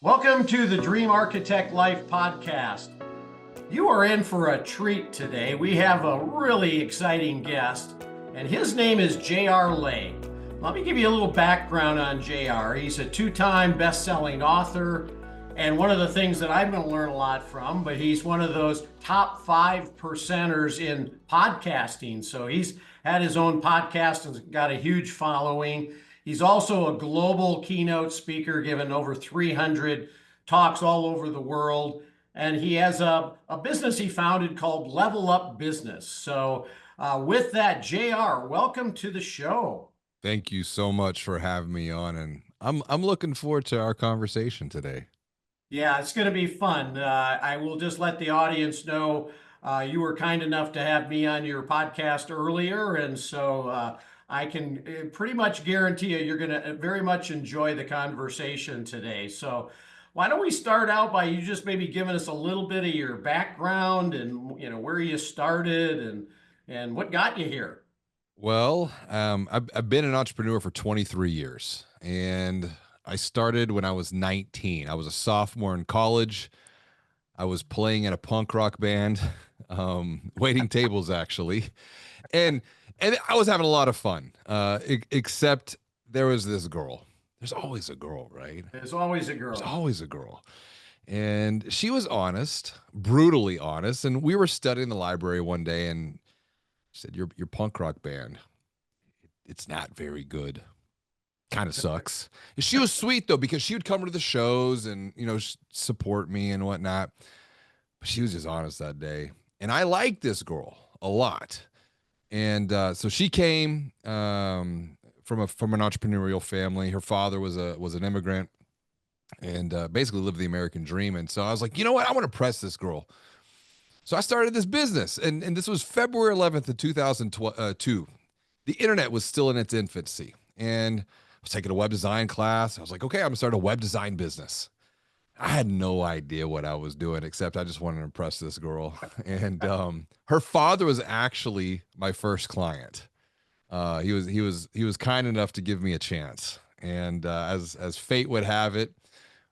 Welcome to the Dream Architect Life podcast. You are in for a treat today. We have a really exciting guest, and his name is J.R. Lay. Let me give you a little background on J.R. He's a two-time best-selling author, and one of the things that I'm going to learn a lot from, but he's one of those top 5%ers in podcasting. So he's had his own podcast and got a huge following. He's also a global keynote speaker, given over 300 talks all over the world. And he has a business he founded called Level Up Business. So with that, JR, welcome to the show. Thank you so much for having me on, and I'm looking forward to our conversation today. Yeah, it's going to be fun. I will just let the audience know you were kind enough to have me on your podcast earlier. And so I can pretty much guarantee you're going to very much enjoy the conversation today. So why don't we start out by you just maybe giving us a little bit of your background and where you started and what got you here? Well, I've been an entrepreneur for 23 years, and I started when I was 19. I was a sophomore in college. I was playing in a punk rock band, waiting tables actually, and and I was having a lot of fun. Except there was this girl. There's always a girl, right? There's always a There's girl. always a girl. And she was honest, brutally honest. And we were studying the library one day, and she said, your punk rock band, it's not very good. Kind of sucks. And she was sweet though, because she would come to the shows and support me and whatnot. But she was just honest that day. And I liked this girl a lot. And so she came from an entrepreneurial family. Her father was an immigrant and basically lived the American dream. And so I was like, you know what? I want to press this girl. So I started this business, and this was February 11th of 2002. The internet was still in its infancy, and I was taking a web design class. I was like, okay, I'm gonna start a web design business. I had no idea what I was doing, except I just wanted to impress this girl. And her father was actually my first client. He was kind enough to give me a chance, and as fate would have it,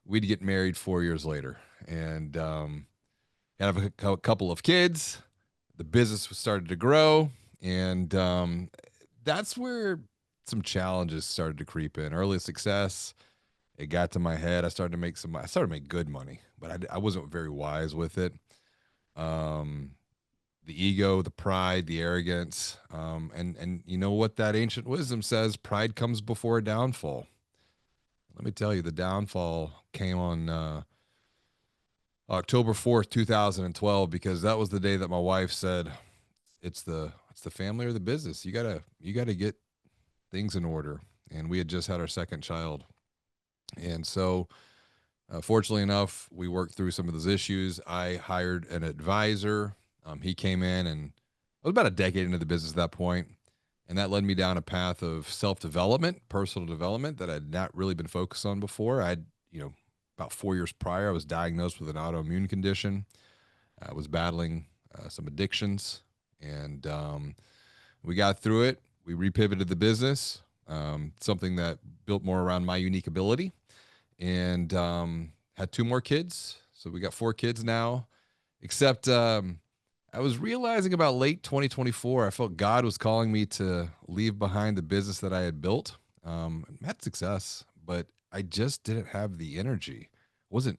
we'd get married 4 years later, and have a couple of kids. The business started to grow, and that's where some challenges started to creep in. Early success, it got to my head. I started to make good money, but I wasn't very wise with it. Um, the ego, the pride, the arrogance, and you know what that ancient wisdom says: pride comes before a downfall. Let me tell you, the downfall came on October 4th, 2012, because that was the day that my wife said, it's the family or the business. You gotta get things in order. And we had just had our second child. And so fortunately enough, we worked through some of those issues. I hired an advisor. He came in, and I was about a decade into the business at that point, and that led me down a path of self-development, personal development that I'd not really been focused on before. About 4 years prior, I was diagnosed with an autoimmune condition. I was battling some addictions, and we got through it. We repivoted the business, something that built more around my unique ability, and had two more kids. So we got four kids now, except I was realizing about late 2024, I felt God was calling me to leave behind the business that I had built. Had success, but I just didn't have the energy. wasn't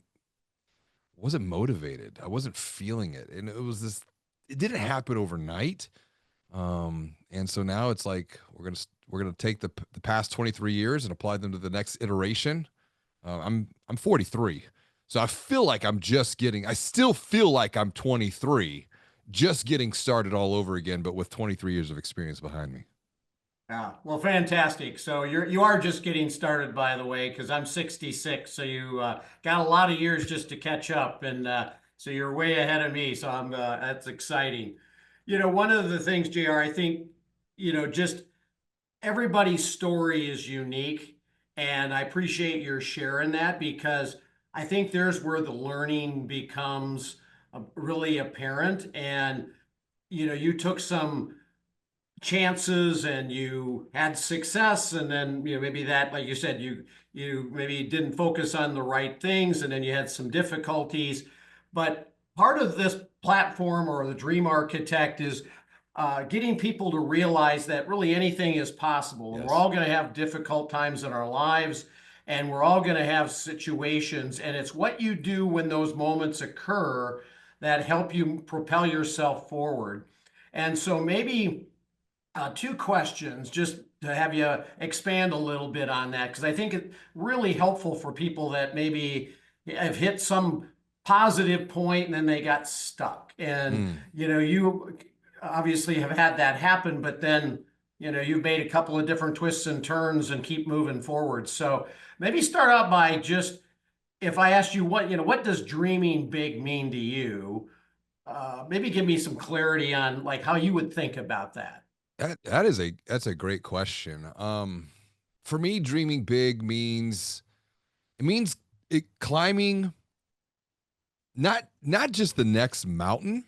wasn't motivated. I wasn't feeling it, and it was this. It didn't happen overnight, and so now it's like we're gonna take the past 23 years and apply them to the next iteration. I'm 43, so I feel like I'm just getting. I still feel like I'm 23, just getting started all over again, but with 23 years of experience behind me. Yeah, well, fantastic. So you are just getting started, by the way, because I'm 66. So you got a lot of years just to catch up, and so you're way ahead of me. So that's exciting. One of the things, JR, I think, just everybody's story is unique, and I appreciate your sharing that because I think there's where the learning becomes really apparent. And you took some chances and you had success, and then maybe that, like you said, you maybe didn't focus on the right things, and then you had some difficulties. But part of this platform or the Dream Architect is getting people to realize that really anything is possible, and we're Yes. all going to have difficult times in our lives, and we're all going to have situations, and it's what you do when those moments occur that help you propel yourself forward. And so maybe two questions just to have you expand a little bit on that, because I think it's really helpful for people that maybe have hit some positive point and then they got stuck. And, Mm. you obviously have had that happen, but then, you've made a couple of different twists and turns and keep moving forward. So maybe start out by just, if I asked you what does dreaming big mean to you? Maybe give me some clarity on like how you would think about that. That's a great question. For me, dreaming big means climbing not just the next mountain.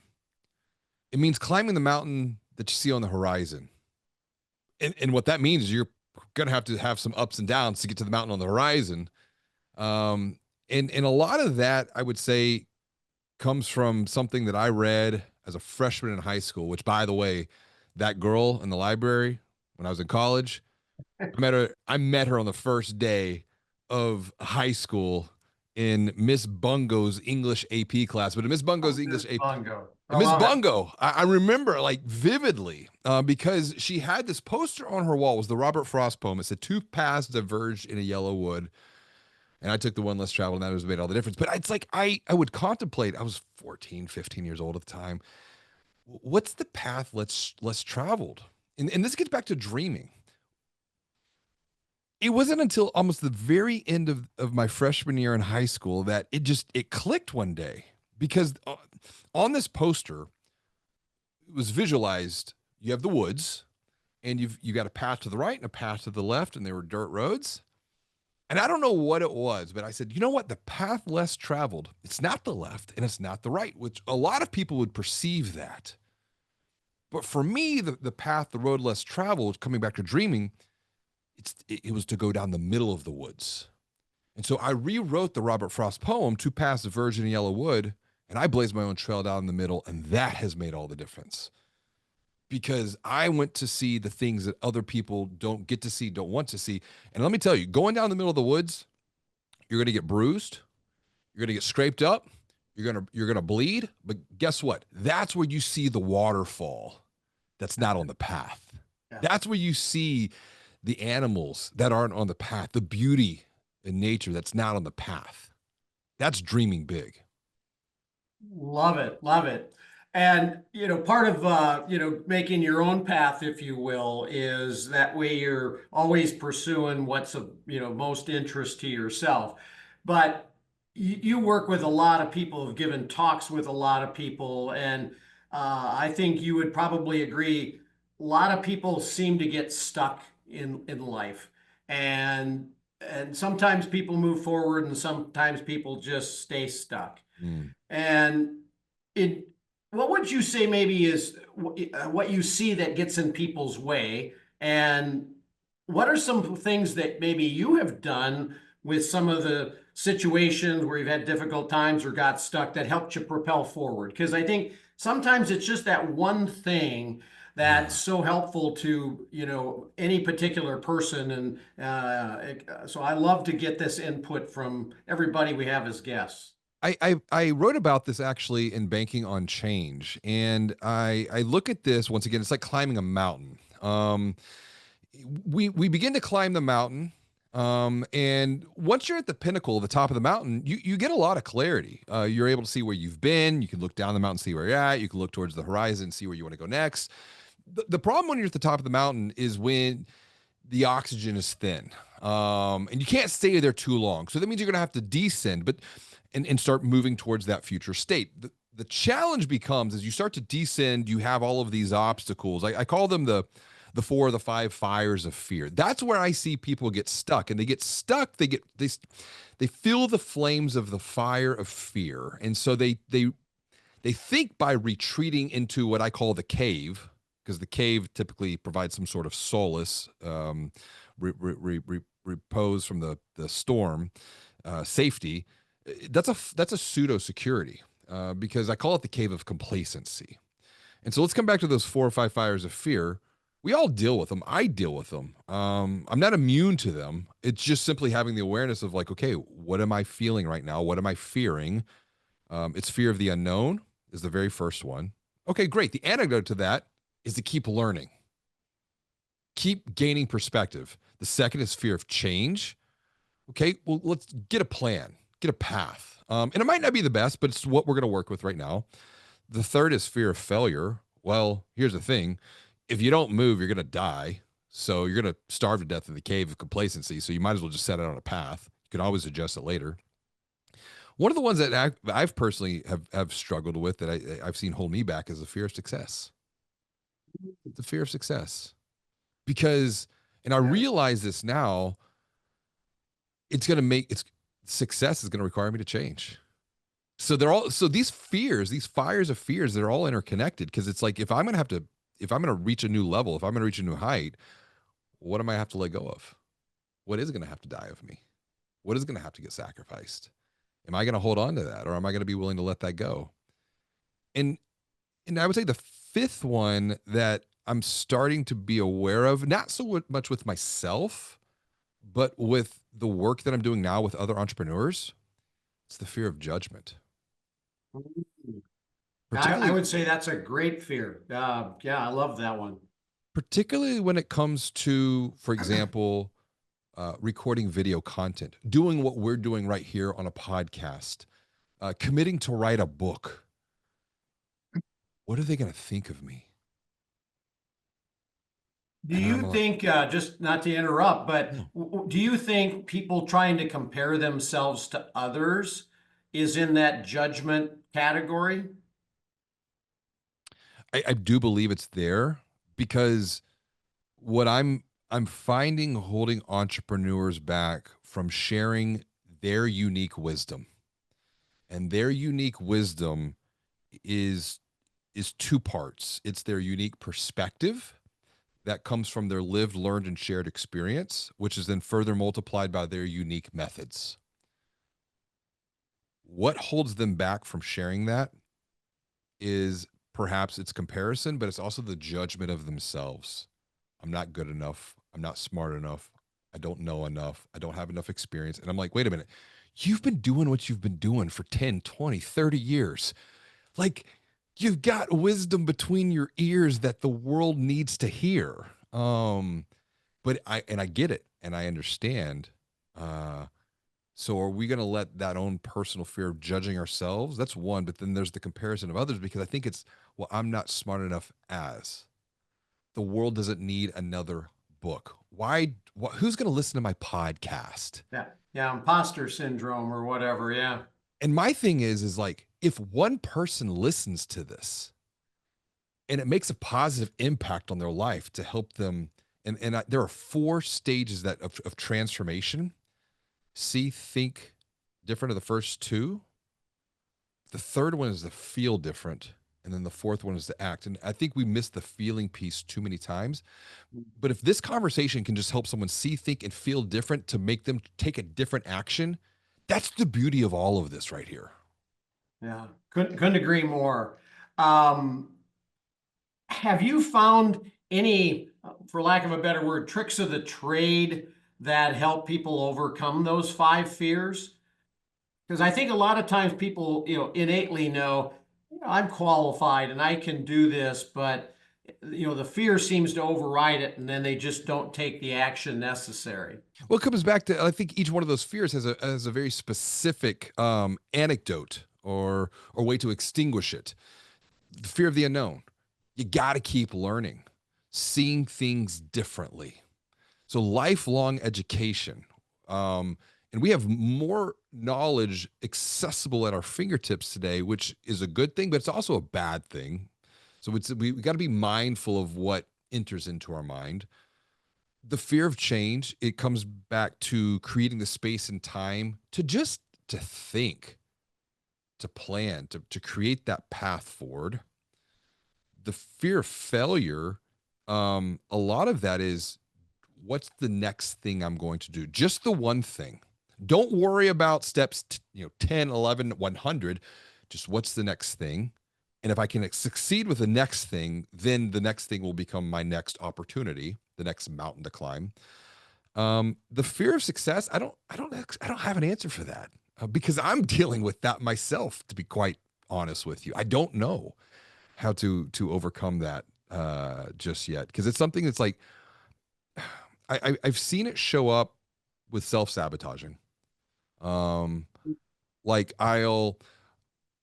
It means climbing the mountain that you see on the horizon. And what that means is you're gonna have to have some ups and downs to get to the mountain on the horizon. Um, and a lot of that I would say comes from something that I read as a freshman in high school, which by the way, that girl in the library when I was in college, I met her on the first day of high school in Miss Bungo's English AP class. But in Miss Bungo's Oh, English Miss AP, Bongo. I Miss love it. Bungo, I remember like vividly because she had this poster on her wall. It was the Robert Frost poem. It said, "Two paths diverged in a yellow wood, and I took the one less traveled, and that was made all the difference." But it's like I would contemplate. I was 14, 15 years old at the time. What's the path less traveled? And this gets back to dreaming. It wasn't until almost the very end of my freshman year in high school that it clicked one day because on this poster it was visualized. You have the woods, and you got a path to the right and a path to the left, and they were dirt roads. And I don't know what it was, but I said, you know what? The path less traveled, it's not the left and it's not the right, which a lot of people would perceive that. But for me, the path, the road less traveled, coming back to dreaming, it was to go down the middle of the woods. And so I rewrote the Robert Frost poem, Two Paths of Virgin and Yellow Wood, and I blazed my own trail down the middle, and that has made all the difference. Because I went to see the things that other people don't get to see, don't want to see. And let me tell you, going down the middle of the woods, you're going to get bruised, you're going to get scraped up, you're going to bleed, but guess what? That's where you see the waterfall that's not on the path. Yeah. That's where you see the animals that aren't on the path, the beauty in nature that's not on the path. That's dreaming big. Love it. Love it. And, part of, making your own path, if you will, is that way you're always pursuing what's of, most interest to yourself. But you work with a lot of people, have given talks with a lot of people, and I think you would probably agree, a lot of people seem to get stuck in life. And sometimes people move forward and sometimes people just stay stuck. Mm. And it, what would you say maybe is what you see that gets in people's way? And what are some things that maybe you have done with some of the situations where you've had difficult times or got stuck that helped you propel forward? Because I think sometimes it's just that one thing that's Yeah. so helpful to any particular person. And so I love to get this input from everybody we have as guests. I wrote about this actually in Banking on Change, and I look at this once again. It's like climbing a mountain. We begin to climb the mountain, and once you're at the pinnacle, the top of the mountain, you get a lot of clarity. You're able to see where you've been. You can look down the mountain, see where you're at. You can look towards the horizon, see where you want to go next. The problem when you're at the top of the mountain is when the oxygen is thin, and you can't stay there too long. So that means you're going to have to descend, but and start moving towards that future state. The challenge becomes as you start to descend, you have all of these obstacles. I call them the four or the five fires of fear. That's where I see people get stuck, and they get stuck. They feel the flames of the fire of fear, and so they think by retreating into what I call the cave, because the cave typically provides some sort of solace, repose from the storm, safety. That's a pseudo security, because I call it the cave of complacency. And so let's come back to those 4 or 5 fires of fear. We all deal with them. I deal with them. I'm not immune to them. It's just simply having the awareness of like, okay, what am I feeling right now? What am I fearing? It's fear of the unknown is the very first one. Okay, great. The antidote to that is to keep learning, keep gaining perspective. The second is fear of change. Okay, well, let's get a plan, get a path. And it might not be the best, but it's what we're going to work with right now. The third is fear of failure. Well, here's the thing. If you don't move, you're going to die. So you're going to starve to death in the cave of complacency. So you might as well just set it on a path. You can always adjust it later. One of the ones that I've personally have struggled with that I've seen hold me back is the fear of success. The fear of success. Because, and I realize this now, success is going to require me to change. So these fears, these fires of fears, they're all interconnected, because it's like if I'm going to reach a new level, if I'm going to reach a new height, what am I have to let go of? What is going to have to die of me? What is going to have to get sacrificed? Am I going to hold on to that, or am I going to be willing to let that go? And I would say the fifth one that I'm starting to be aware of, not so much with myself, but with the work that I'm doing now with other entrepreneurs, it's the fear of judgment. I Particularly, would say that's a great fear. Yeah, I love that one. particularly when it comes to, for example, recording video content, doing what we're doing right here on a podcast, committing to write a book. What are they going to think of me? Do And I'm you like, think, just not to interrupt, but no. do you think people trying to compare themselves to others is in that judgment category? I do believe it's there, because what I'm finding holding entrepreneurs back from sharing their unique wisdom. And their unique wisdom is two parts. It's their unique perspective that comes from their lived, learned, and shared experience, which is then further multiplied by their unique methods. What holds them back from sharing that is perhaps it's comparison, but it's also the judgment of themselves. I'm not good enough. I'm not smart enough. I don't know enough. I don't have enough experience. And I'm like, wait a minute. You've been doing what you've been doing for 10, 20, 30 years. Like, you've got wisdom between your ears that the world needs to hear. But I get it and I understand. So are we going to let that own personal fear of judging ourselves? That's one, but then there's the comparison of others, because I think it's, well, I'm not smart enough as. The world doesn't need another book. Why? Who's going to listen to my podcast? Yeah, yeah, imposter syndrome or whatever. Yeah. And my thing is like, if one person listens to this and it makes a positive impact on their life to help them, there are 4 stages of transformation. See, think different of the first 2. The third one is to feel different. And then the fourth one is to act. And I think we miss the feeling piece too many times. But if this conversation can just help someone see, think, and feel different to make them take a different action, that's the beauty of all of this right here. Yeah, couldn't agree more. Um, have you found any, for lack of a better word, tricks of the trade that help people overcome those 5 fears? Because I think a lot of times people, innately know, I'm qualified and I can do this, but the fear seems to override it, and then they just don't take the action necessary. Well, it comes back to, I think each one of those fears has a very specific anecdote or way to extinguish it. The fear of the unknown. You got to keep learning, seeing things differently. So lifelong education. And we have more knowledge accessible at our fingertips today, which is a good thing, but it's also a bad thing. So we got to be mindful of what enters into our mind. The fear of change, it comes back to creating the space and time to think, to plan, to create that path forward. the fear of failure, a lot of that is, what's the next thing I'm going to do? Just the one thing. Don't worry about steps, 10, 11, 100. Just what's the next thing? And if I can succeed with the next thing, then the next thing will become my next opportunity, the next mountain to climb. The fear of success, I don't have an answer for that, because I'm dealing with that myself, to be quite honest with you. I don't know how to overcome that just yet, because it's something that's like, I've seen it show up with self-sabotaging. Um, like I'll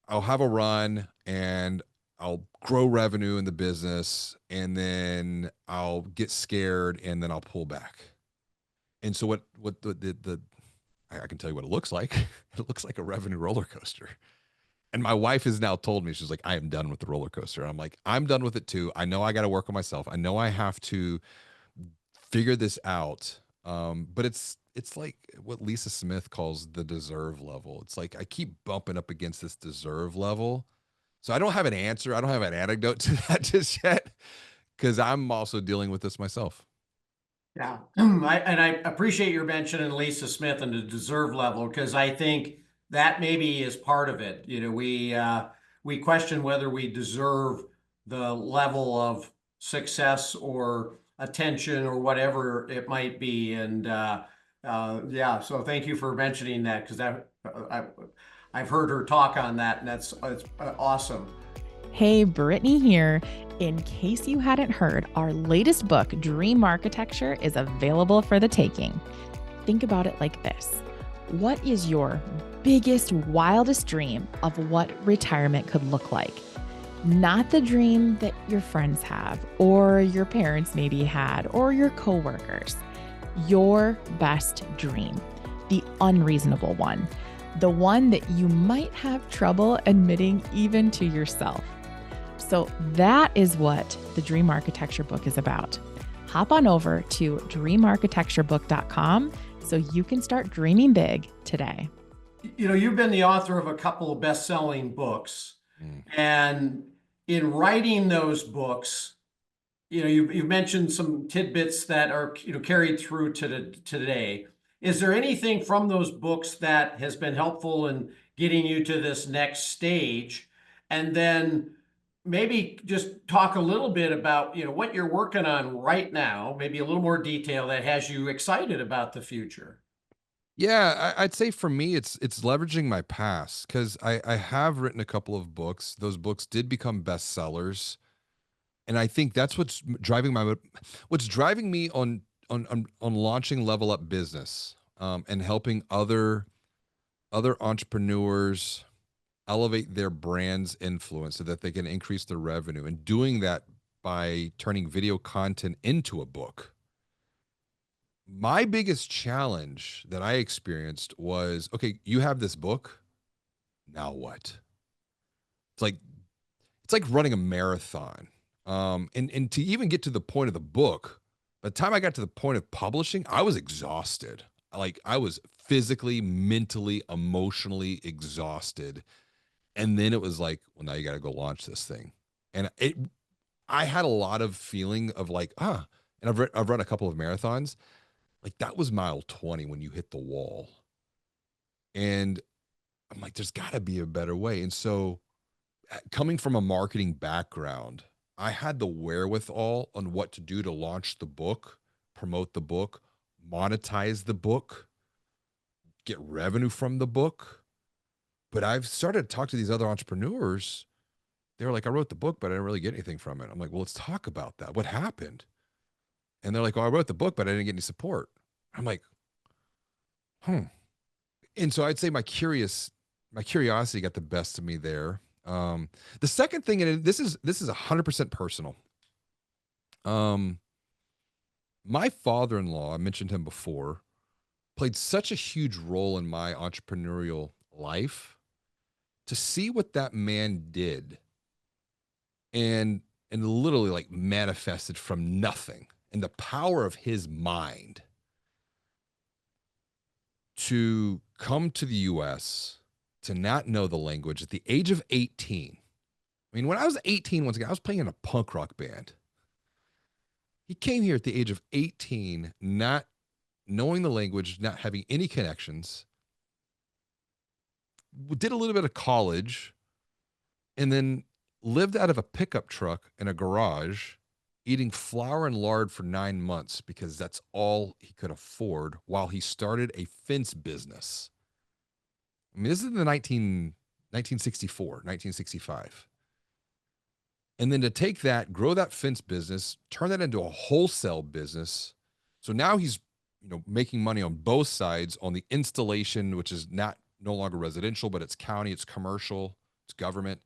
have a run and I'll grow revenue in the business, and then I'll get scared and then I'll pull back. And so what the I can tell you what it looks like. It looks like a revenue roller coaster. And my wife has now told me, she's like, I am done with the roller coaster. And I'm like, I'm done with it too. I know I got to work on myself. I know I have to figure this out. But it's like what Lisa Smith calls the deserve level. It's like I keep bumping up against this deserve level. So I don't have an answer. I don't have an anecdote to that just yet, because I'm also dealing with this myself. Yeah, I appreciate your mentioning Lisa Smith and the deserve level, because I think that maybe is part of it. We question whether we deserve the level of success or attention or whatever it might be, and yeah. So thank you for mentioning that, because I've heard her talk on that, and it's awesome. Hey, Brittany here. In case you hadn't heard, our latest book, Dream Architecture, is available for the taking. Think about it like this. What is your biggest, wildest dream of what retirement could look like? Not the dream that your friends have, or your parents maybe had, or your coworkers. Your best dream, the unreasonable one, the one that you might have trouble admitting even to yourself. So that is what the Dream Architecture book is about. Hop on over to dreamarchitecturebook.com so you can start dreaming big today. You've been the author of a couple of best-selling books, Mm. and in writing those books, you've mentioned some tidbits that are carried through to today. Is there anything from those books that has been helpful in getting you to this next stage? And then maybe just talk a little bit about what you're working on right now, maybe a little more detail that has you excited about the future. Yeah, I'd say for me, it's leveraging my past, because I have written a couple of books. Those books did become bestsellers, and I think that's what's driving me on launching Level Up Business, and helping other entrepreneurs elevate their brand's influence so that they can increase their revenue, and doing that by turning video content into a book. My biggest challenge that I experienced was, okay, you have this book, now what? It's like it's like running a marathon. And to even get to the point of the book, by the time I got to the point of publishing, I was exhausted. Like I was physically, mentally, emotionally exhausted. And then it was like, well, now you got to go launch this thing. And I had a lot of feeling of like, and I've run a couple of marathons. Like that was mile 20 when you hit the wall. And I'm like, there's got to be a better way. And so, coming from a marketing background, I had the wherewithal on what to do to launch the book, promote the book, monetize the book, get revenue from the book. But I've started to talk to these other entrepreneurs. They were like, I wrote the book, but I didn't really get anything from it. I'm like, well, let's talk about that. What happened? And they're like, oh, I wrote the book, but I didn't get any support. I'm like, And so I'd say my curiosity got the best of me there. The second thing, and this is 100% personal. My father-in-law, I mentioned him before, played such a huge role in my entrepreneurial life. To see what that man did, and literally like manifested from nothing, and the power of his mind to come to the US, to not know the language at the age of 18. I mean, when I was 18, once again, I was playing in a punk rock band. He came here at the age of 18, not knowing the language, not having any connections, did a little bit of college, and then lived out of a pickup truck in a garage, eating flour and lard for 9 months because that's all he could afford while he started a fence business. I mean, this is in the 1964, 1965. And then to take that, grow that fence business, turn that into a wholesale business. So now he's, making money on both sides on the installation, which is no longer residential, but it's county, it's commercial, it's government.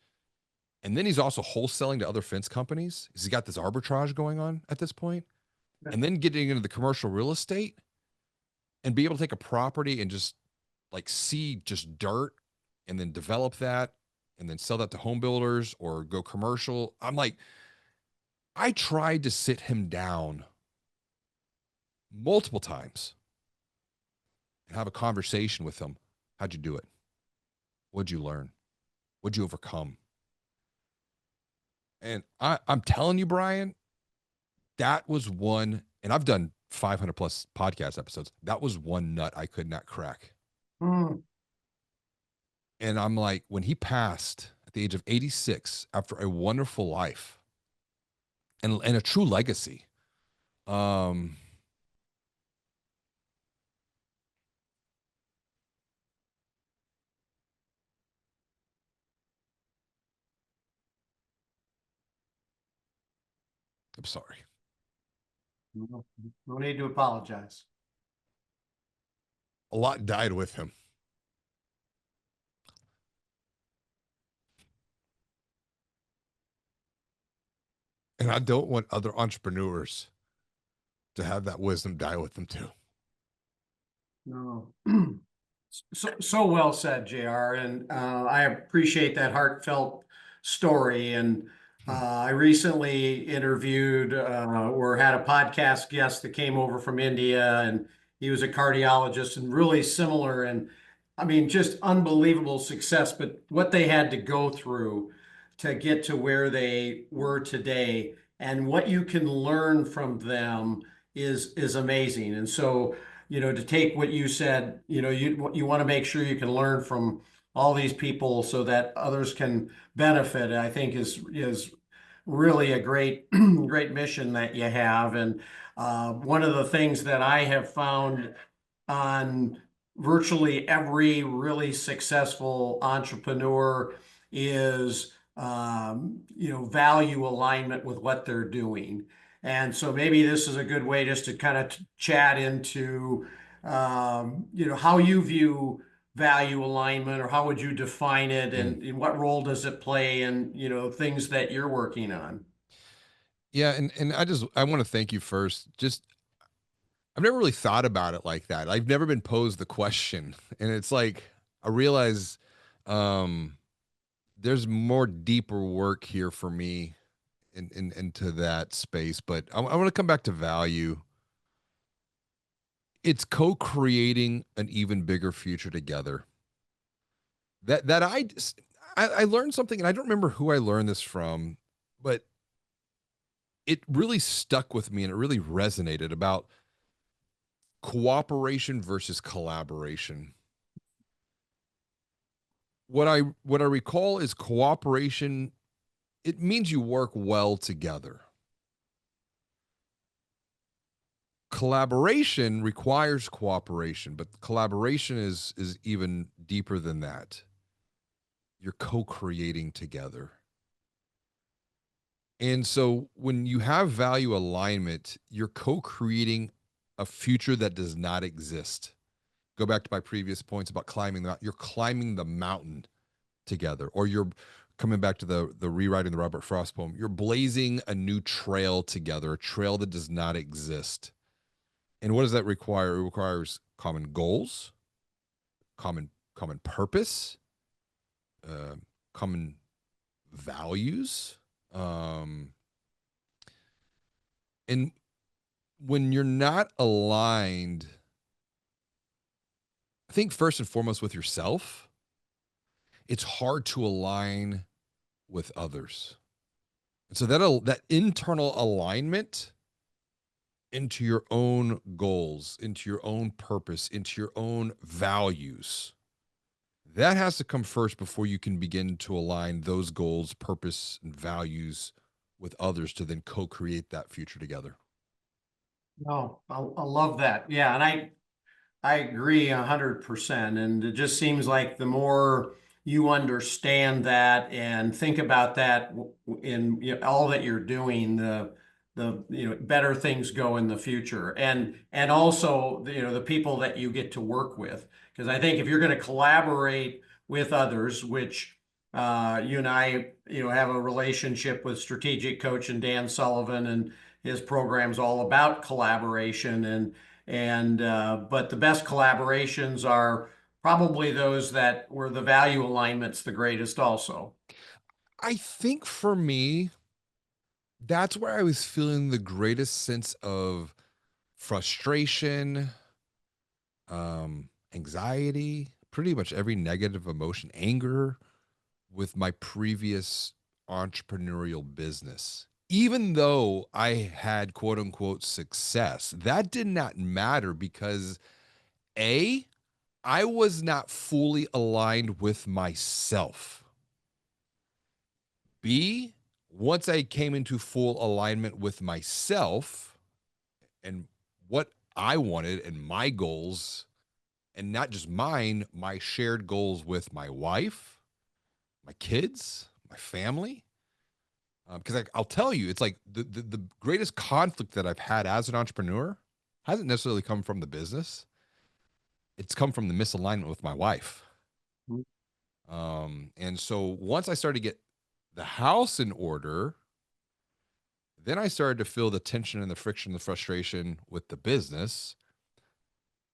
And then he's also wholesaling to other fence companies. He's got this arbitrage going on at this point. And then getting into the commercial real estate and be able to take a property and just like see just dirt and then develop that and then sell that to home builders or go commercial. I'm like, I tried to sit him down multiple times and have a conversation with him. How'd you do it? What'd you learn? What'd you overcome? And I'm telling you, Brian, that was one, and I've done 500 plus podcast episodes. That was one nut I could not crack. Mm. And I'm like, when he passed at the age of 86, after a wonderful life and a true legacy, I'm sorry. No need to apologize. A lot died with him. And I don't want other entrepreneurs to have that wisdom die with them too. No. So well said, JR. And I appreciate that heartfelt story. And I recently interviewed or had a podcast guest that came over from India, and he was a cardiologist and really similar. And I mean, just unbelievable success, but what they had to go through to get to where they were today and what you can learn from them is amazing. And so, to take what you said, you want to make sure you can learn from all these people so that others can benefit. I think is really a great great mission that you have. And one of the things that I have found on virtually every really successful entrepreneur is value alignment with what they're doing. And so maybe this is a good way just to kind of chat into how you view value alignment, or how would you define it, and what role does it play in things that you're working on. Yeah, and I want to thank you first. Just I've never really thought about it like that. I've never been posed the question. And it's like I realize there's more deeper work here for me into that space. But I want to come back to value. It's co-creating an even bigger future together. That I learned something, and I don't remember who I learned this from, but it really stuck with me and it really resonated about cooperation versus collaboration. What I recall is cooperation, it means you work well together. Collaboration requires cooperation, but collaboration is even deeper than that. You're co-creating together. And so when you have value alignment, you're co-creating a future that does not exist. Go back to my previous points about climbing the mountain. You're climbing the mountain together, or you're coming back to the rewriting the Robert Frost poem. You're blazing a new trail together, a trail that does not exist. And what does that require? It requires common goals, common purpose, common values. And when you're not aligned, I think first and foremost with yourself, it's hard to align with others. And so that internal alignment into your own goals, into your own purpose, into your own values, that has to come first before you can begin to align those goals, purpose, and values with others to then co-create that future together. Oh, I love that. Yeah, and I agree 100%. And it just seems like the more you understand that and think about that in all that you're doing, the better things go in the future. And also the people that you get to work with. Because I think if you're going to collaborate with others, which you and I have a relationship with strategic coach and Dan Sullivan, and his program's all about collaboration and but the best collaborations are probably those that where the value alignment's the greatest also. I think for me, that's where I was feeling the greatest sense of frustration, anxiety, pretty much every negative emotion, anger with my previous entrepreneurial business. Even though I had quote unquote success, that did not matter because A, I was not fully aligned with myself. B, once I came into full alignment with myself and what I wanted and my goals, and not just mine, my shared goals with my wife, my kids, my family. Because I'll tell you, it's like the greatest conflict that I've had as an entrepreneur hasn't necessarily come from the business. It's come from the misalignment with my wife. And so once I started to get the house in order, then I started to feel the tension and the friction, the frustration with the business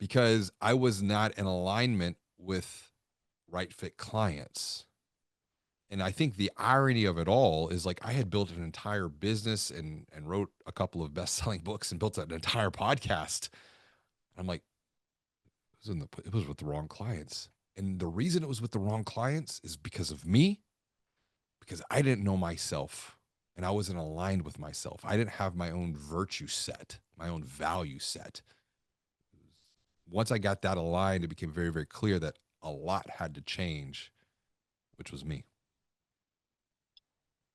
because I was not in alignment with right fit clients. And I think the irony of it all is like I had built an entire business and wrote a couple of best-selling books and built an entire podcast. I'm like, it was with the wrong clients. And the reason it was with the wrong clients is because of me, because I didn't know myself and I wasn't aligned with myself. I didn't have my own virtue set, my own value set. Once I got that aligned, it became very, very clear that a lot had to change, which was me.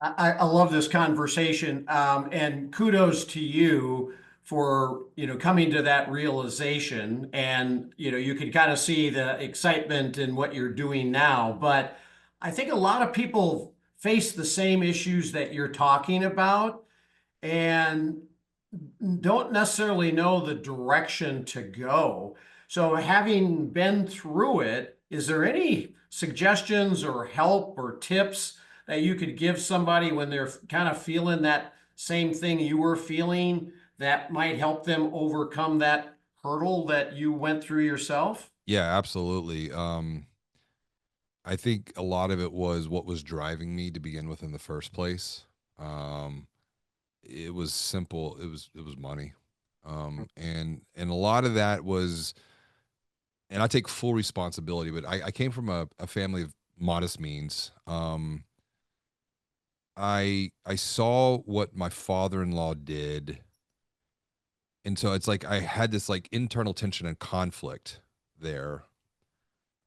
I love this conversation, and kudos to you for coming to that realization. And you can kind of see the excitement in what you're doing now. But I think a lot of people face the same issues that you're talking about, and don't necessarily know the direction to go. So, having been through it, is there any suggestions or help or tips that you could give somebody when they're kind of feeling that same thing you were feeling that might help them overcome that hurdle that you went through yourself? Yeah, absolutely. I think a lot of it was what was driving me to begin with in the first place. It was simple. It was money. And a lot of that was, and I take full responsibility, but I came from a family of modest means. I saw what my father-in-law did. And so it's like I had this like internal tension and conflict there.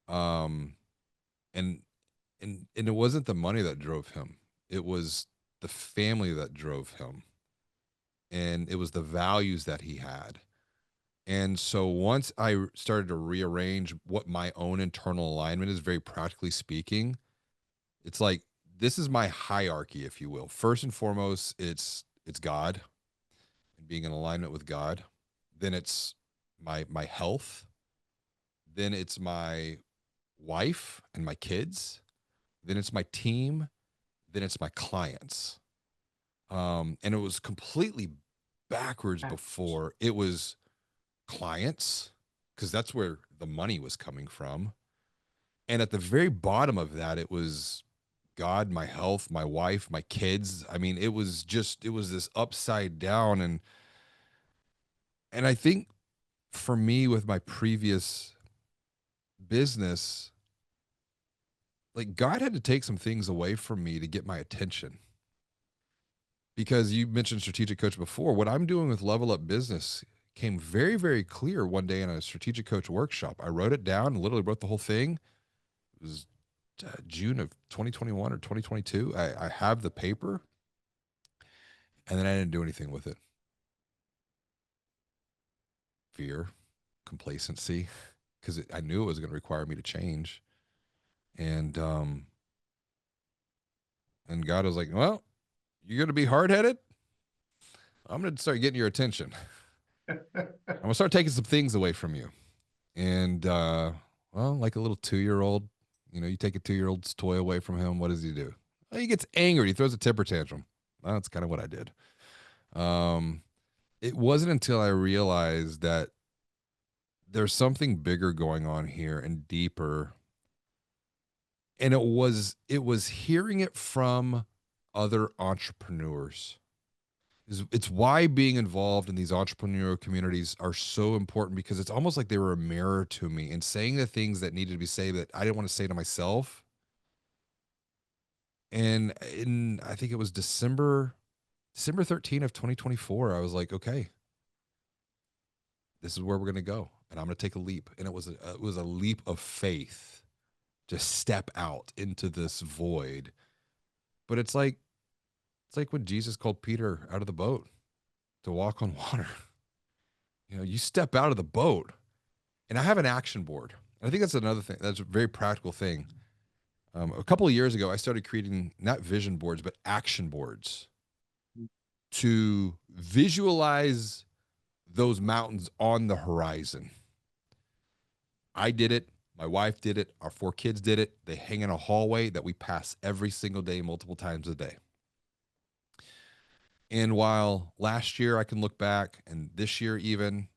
Um, and and it wasn't the money that drove him. It was the family that drove him. And it was the values that he had. And so once I started to rearrange what my own internal alignment is, very practically speaking, it's like this is my hierarchy, if you will. First and foremost, it's God and being in alignment with God. Then it's my health. Then it's my wife and my kids. Then it's my team. Then it's my clients. And it was completely backwards before. It was clients because that's where the money was coming from. And at the very bottom of that, it was God, my health, my wife, my kids. I mean, it was this upside down. And I think for me with my previous business, like God had to take some things away from me to get my attention. Because you mentioned strategic coach before, what I'm doing with Level Up Business came very, very clear one day in a strategic coach workshop. I wrote it down, literally wrote the whole thing. It was June of 2021 or 2022. I have the paper, and then I didn't do anything with it. Fear, complacency, because I knew it was going to require me to change. And God was like, well, you're going to be hard-headed. I'm going to start getting your attention. I'm going to start taking some things away from you. And, well, like a little 2-year-old, you take a 2-year-old's toy away from him. What does he do? Well, he gets angry. He throws a temper tantrum. Well, that's kind of what I did. It wasn't until I realized that there's something bigger going on here and deeper. And it was hearing it from other entrepreneurs. It's why being involved in these entrepreneurial communities are so important, because it's almost like they were a mirror to me and saying the things that needed to be said that I didn't want to say to myself. And I think it was December 13 of 2024, I was like, okay, this is where we're going to go. And I'm going to take a leap. And it was a leap of faith to step out into this void. But it's like when Jesus called Peter out of the boat to walk on water. You step out of the boat. And I have an action board. And I think that's another thing. That's a very practical thing. A couple of years ago, I started creating not vision boards, but action boards to visualize those mountains on the horizon. I did it. My wife did it. Our 4 kids did it. They hang in a hallway that we pass every single day, multiple times a day. And while last year I can look back, and this year even,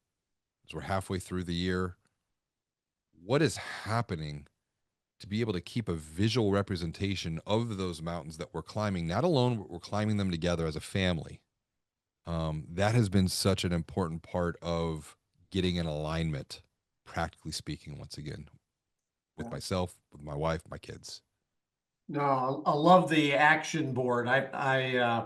as we're halfway through the year, what is happening to be able to keep a visual representation of those mountains that we're climbing, not alone, but we're climbing them together as a family. That has been such an important part of getting in alignment, practically speaking, once again, with myself, with my wife, my kids. No, I love the action board. I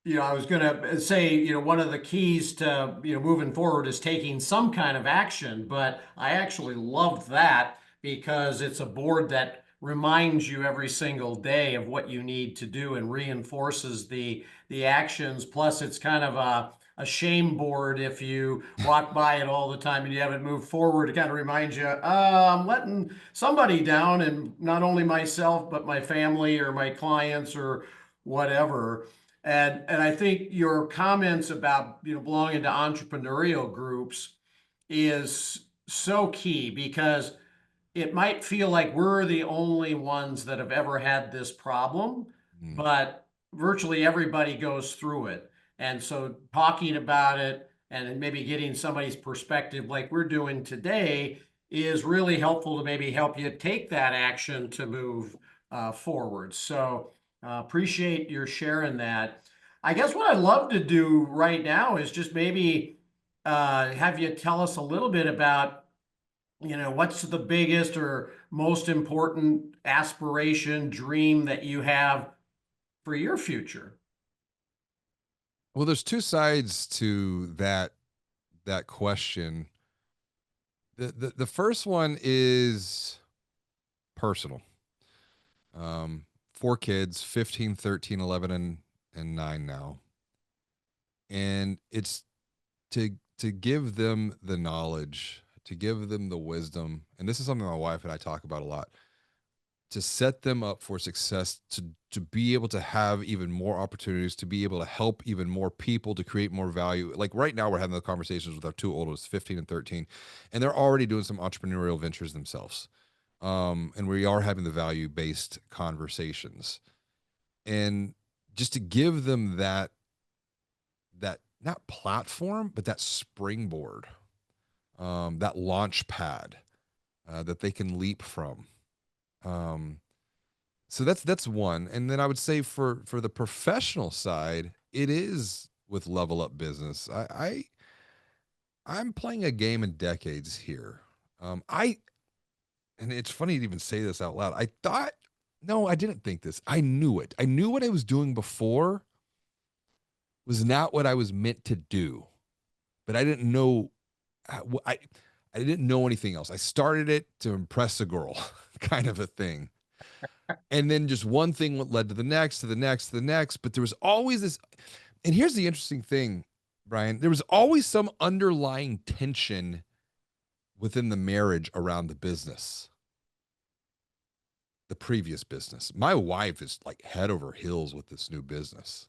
was going to say, one of the keys to, moving forward is taking some kind of action, but I actually loved that because it's a board that reminds you every single day of what you need to do and reinforces the actions. Plus, it's kind of a shame board if you walk by it all the time and you haven't moved forward. It kind of reminds you, I'm letting somebody down, and not only myself, but my family or my clients or whatever. And I think your comments about belonging to entrepreneurial groups is so key, because it might feel like we're the only ones that have ever had this problem, but virtually everybody goes through it. And so talking about it and maybe getting somebody's perspective like we're doing today is really helpful to maybe help you take that action to move forward. So appreciate your sharing that. I guess what I'd love to do right now is just maybe have you tell us a little bit about what's the biggest or most important aspiration, dream that you have for your future? Well, there's 2 sides to that question. The first one is personal. 4 kids, 15, 13, 11, and 9 now. And it's to give them the knowledge, to give them the wisdom. And this is something my wife and I talk about a lot, to set them up for success, to be able to have even more opportunities, to be able to help even more people, to create more value. Like right now, we're having the conversations with our 2 oldest, 15 and 13, and they're already doing some entrepreneurial ventures themselves. And we are having the value-based conversations. And just to give them that not platform, but that springboard, that launch pad that they can leap from. So that's one. And then I would say for the professional side, it is with Level Up Business. I'm playing a game in decades here. And it's funny to even say this out loud. I thought no, I didn't think this. I knew it. I knew what I was doing before was not what I was meant to do, but I didn't know. I didn't know anything else. I started it to impress a girl, kind of a thing. And then just one thing led to the next, to the next, to the next. But there was always this. And here's the interesting thing, Brian. There was always some underlying tension within the marriage around the business, the previous business. My wife is like head over heels with this new business.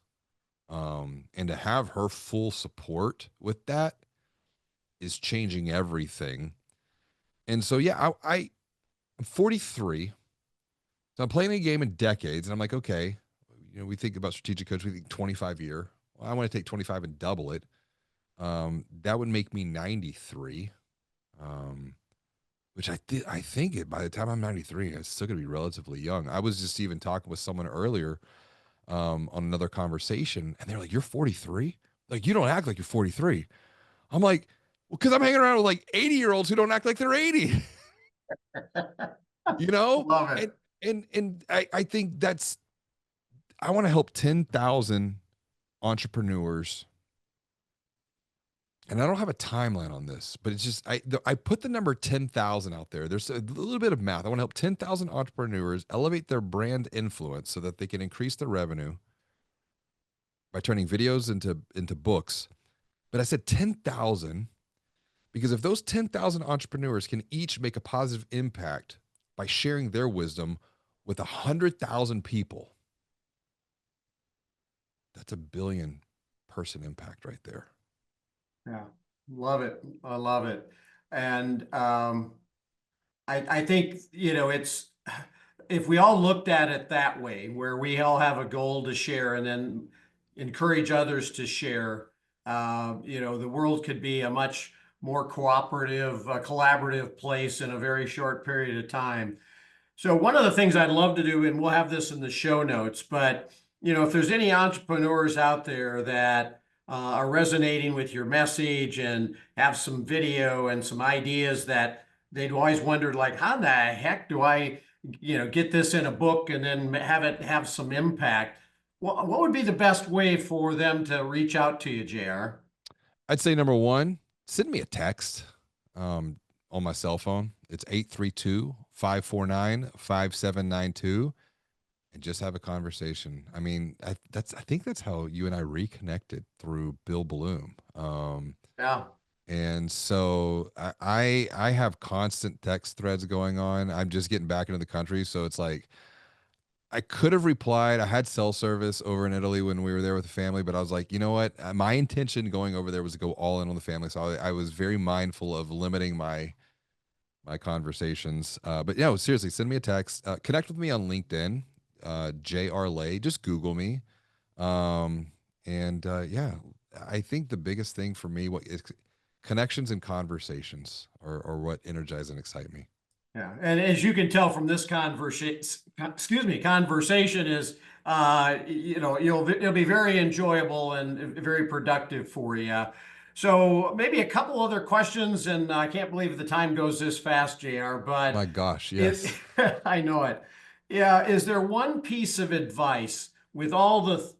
And to have her full support with that is changing everything. And so, yeah, I'm 43. So I'm playing a game in decades, and I'm like, okay, we think about strategic coach, we think 25 year. Well, I want to take 25 and double it. That would make me 93. Which I think by the time I'm 93, I'm still gonna be relatively young. I was just even talking with someone earlier on another conversation, and they're like, "You're 43? Like you don't act like you're 43." I'm like, "Well, because I'm hanging around with like 80-year-olds who don't act like they're 80." you know, Love it. and I think I want to help 10,000 entrepreneurs. And I don't have a timeline on this, but it's just I put the number 10,000 out there. There's a little bit of math. I want to help 10,000 entrepreneurs elevate their brand influence so that they can increase their revenue by turning videos into books. But I said 10,000 because if those 10,000 entrepreneurs can each make a positive impact by sharing their wisdom with 100,000 people, that's a billion person impact right there. Yeah, love it. I love it. And I think, it's if we all looked at it that way, where we all have a goal to share and then encourage others to share, the world could be a much more cooperative, collaborative place in a very short period of time. So one of the things I'd love to do, and we'll have this in the show notes, but if there's any entrepreneurs out there that are resonating with your message and have some video and some ideas that they'd always wondered, like, how the heck do I, get this in a book and then have it have some impact? What would be the best way for them to reach out to you, JR? I'd say number one, send me a text on my cell phone. It's 832-549-5792 and just have a conversation. I mean, I think that's how you and I reconnected through Bill Bloom. Yeah. And so I have constant text threads going on. I'm just getting back into the country, so it's like I could have replied. I had cell service over in Italy when we were there with the family, but I was like, you know what? My intention going over there was to go all in on the family, so I was very mindful of limiting my conversations. But yeah, seriously, send me a text. Connect with me on LinkedIn, JR Lay. Just Google me. Yeah, I think the biggest thing for me what is connections and conversations are what energize and excite me. Yeah, and as you can tell from this conversation is, it'll be very enjoyable and very productive for you. So maybe a couple other questions, and I can't believe the time goes this fast, JR, but My gosh, yes. I know it. Yeah, is there one piece of advice with all the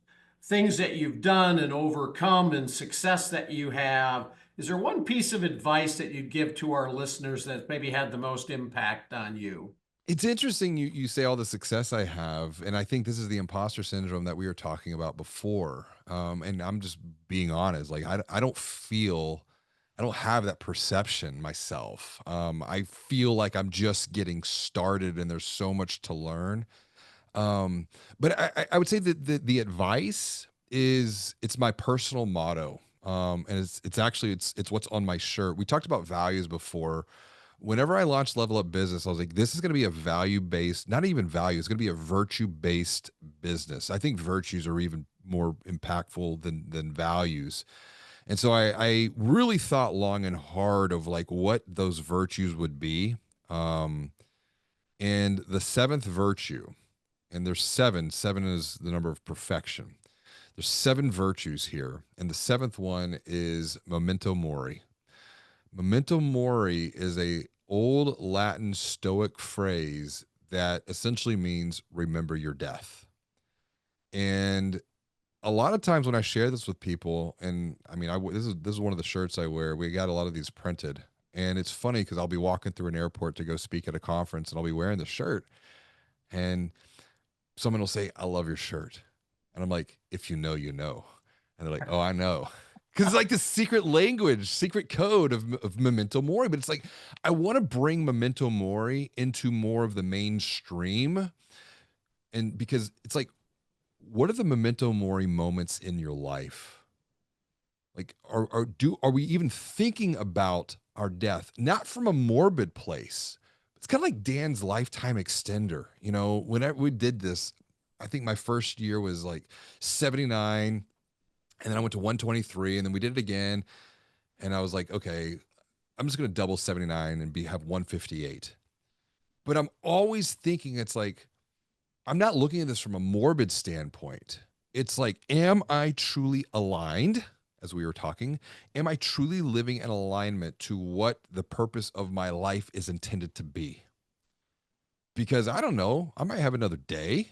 things that you've done and overcome and success that you have? Is there one piece of advice that you'd give to our listeners that maybe had the most impact on you? It's interesting you say all the success I have, and I think this is the imposter syndrome that we were talking about before. And I'm just being honest, like I don't have that perception myself. I feel like I'm just getting started and there's so much to learn. But I would say that the advice is it's my personal motto. And it's actually it's what's on my shirt. We talked about values before. Whenever I launched Level Up Business, I was like, this is going to be a value based, not even value, it's going to be a virtue based business. I think virtues are even more impactful than values. And so I really thought long and hard of like what those virtues would be. And the seventh virtue, and there's seven is the number of perfection. There's seven virtues here, and the seventh one is memento mori. Memento mori is a old Latin Stoic phrase that essentially means remember your death. And a lot of times when I share this with people, and I mean, this is one of the shirts I wear. We got a lot of these printed, and it's funny because I'll be walking through an airport to go speak at a conference, and I'll be wearing the shirt, and someone will say, "I love your shirt," and I'm like, "If you know, you know," and they're like, "Oh, I know." Because it's like this secret language, secret code of memento mori. But it's like, I want to bring memento mori into more of the mainstream. And because it's like, what are the memento mori moments in your life? Like, are we even thinking about our death? Not from a morbid place. It's kind of like Dan's lifetime extender. You know, whenever we did this, I think my first year was like 79, and then I went to 123, and then we did it again. And I was like, okay, I'm just going to double 79 and have 158. But I'm always thinking, it's like, I'm not looking at this from a morbid standpoint. It's like, am I truly aligned? As we were talking, am I truly living in alignment to what the purpose of my life is intended to be? Because I don't know, I might have another day.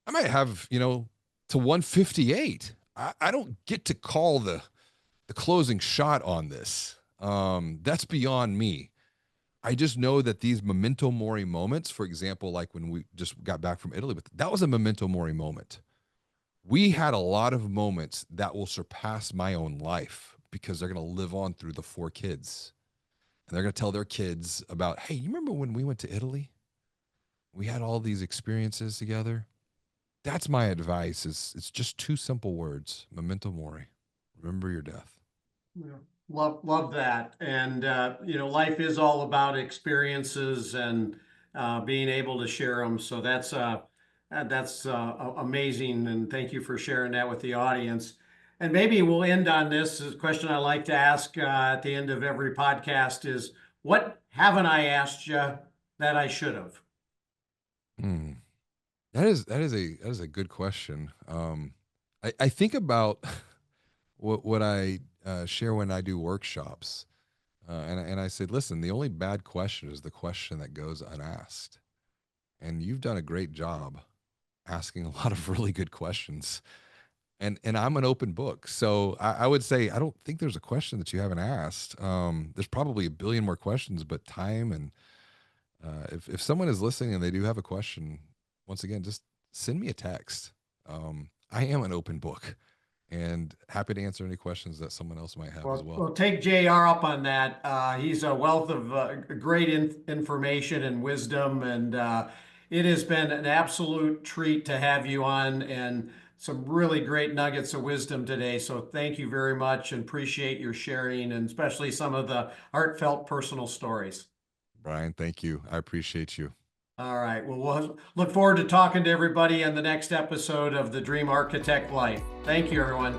I might have, to 158. I don't get to call the closing shot on this. That's beyond me. I just know that these memento mori moments, for example, like when we just got back from Italy, but that was a memento mori moment. We had a lot of moments that will surpass my own life because they're going to live on through the 4 kids. And they're going to tell their kids about, hey, you remember when we went to Italy? We had all these experiences together. That's my advice. It's just 2 simple words: memento mori. Remember your death. Yeah. Love that. And, life is all about experiences and being able to share them. So that's amazing. And thank you for sharing that with the audience. And maybe we'll end on this. A question I like to ask at the end of every podcast is, what haven't I asked you that I should have? That is a good question. I think about what I share when I do workshops, and I said, listen, the only bad question is the question that goes unasked, and you've done a great job asking a lot of really good questions, and I'm an open book, so I would say I don't think there's a question that you haven't asked. There's probably a billion more questions, but time and if someone is listening and they do have a question, once again, just send me a text. I am an open book and happy to answer any questions that someone else might have as well. Well, take JR up on that. He's a wealth of great information and wisdom, and it has been an absolute treat to have you on, and some really great nuggets of wisdom today. So thank you very much, and appreciate your sharing, and especially some of the heartfelt personal stories. Brian, thank you. I appreciate you. All right. Well, we'll look forward to talking to everybody on the next episode of The Dream Architect Life. Thank you, everyone.